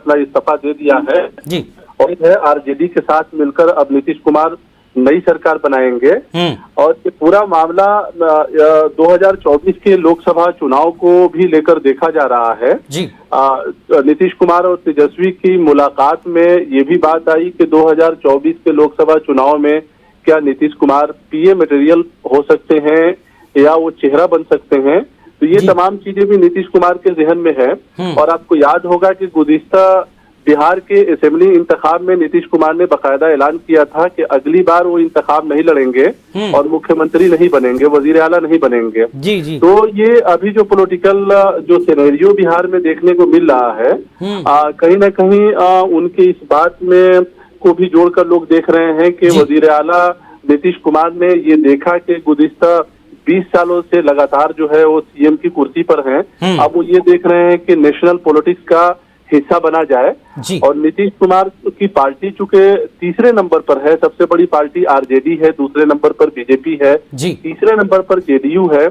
अपना इस्तीफा दे दिया है जी। और है आरजेडी के साथ मिलकर अब नीतीश कुमार नई सरकार बनाएंगे। और ये पूरा मामला 2024 के लोकसभा चुनाव को भी लेकर देखा जा रहा है जी। नीतीश कुमार और तेजस्वी की मुलाकात में ये भी बात आई कि 2024 के लोकसभा चुनाव में क्या नीतीश कुमार पीए मटेरियल हो सकते हैं या वो चेहरा बन सकते हैं। तो ये तमाम चीजें भी नीतीश कुमार के जहन में है। और आपको याद होगा कि गुज़िश्ता बिहार के असेंबली इंतखाब में नीतीश कुमार ने बाकायदा ऐलान किया था कि अगली बार वो इंतखाब नहीं लड़ेंगे और मुख्यमंत्री नहीं बनेंगे, वजीर आला नहीं बनेंगे। जी जी। तो ये अभी जो पॉलिटिकल जो सिनेरियो बिहार में देखने को मिल रहा है कहीं ना कहीं उनकी इस बात में को भी जोड़कर लोग देख रहे हैं कि वजीर आला नीतीश कुमार ने ये देखा कि गुज़िश्ता 20 सालों से लगातार जो है वो सीएम की कुर्सी पर हैं। अब वो ये देख रहे हैं कि नेशनल पॉलिटिक्स का हिस्सा बना जाए। और नीतीश कुमार की पार्टी चूंकि तीसरे नंबर पर है, सबसे बड़ी पार्टी आरजेडी है, दूसरे नंबर पर बीजेपी है, तीसरे नंबर पर जेडीयू है।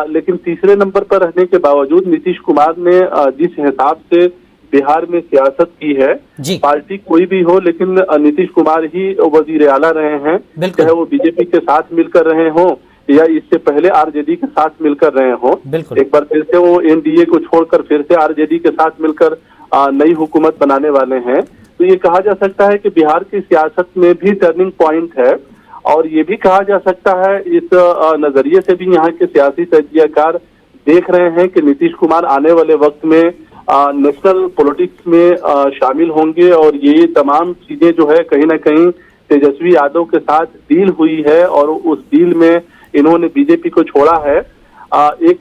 लेकिन तीसरे नंबर पर रहने के बावजूद नीतीश कुमार ने जिस हिसाब से बिहार में सियासत की है, पार्टी कोई भी हो लेकिन नीतीश कुमार ही वजीर आला रहे हैं, चाहे वो बीजेपी के साथ मिलकर रहे हों या इससे पहले आरजेडी के साथ मिलकर रहे हों। एक बार फिर से वो एनडीए को छोड़कर फिर से आरजेडी के साथ मिलकर नई हुकूमत बनाने वाले हैं। तो ये कहा जा सकता है कि बिहार की सियासत में भी टर्निंग पॉइंट है। और ये भी कहा जा सकता है, इस नजरिए से भी यहाँ के सियासी तज्जियाकार देख रहे हैं कि नीतीश कुमार आने वाले वक्त में नेशनल पॉलिटिक्स में शामिल होंगे। और ये तमाम चीजें जो है कहीं ना कहीं तेजस्वी यादव के साथ डील हुई है और उस डील में इन्होंने बीजेपी को छोड़ा है। एक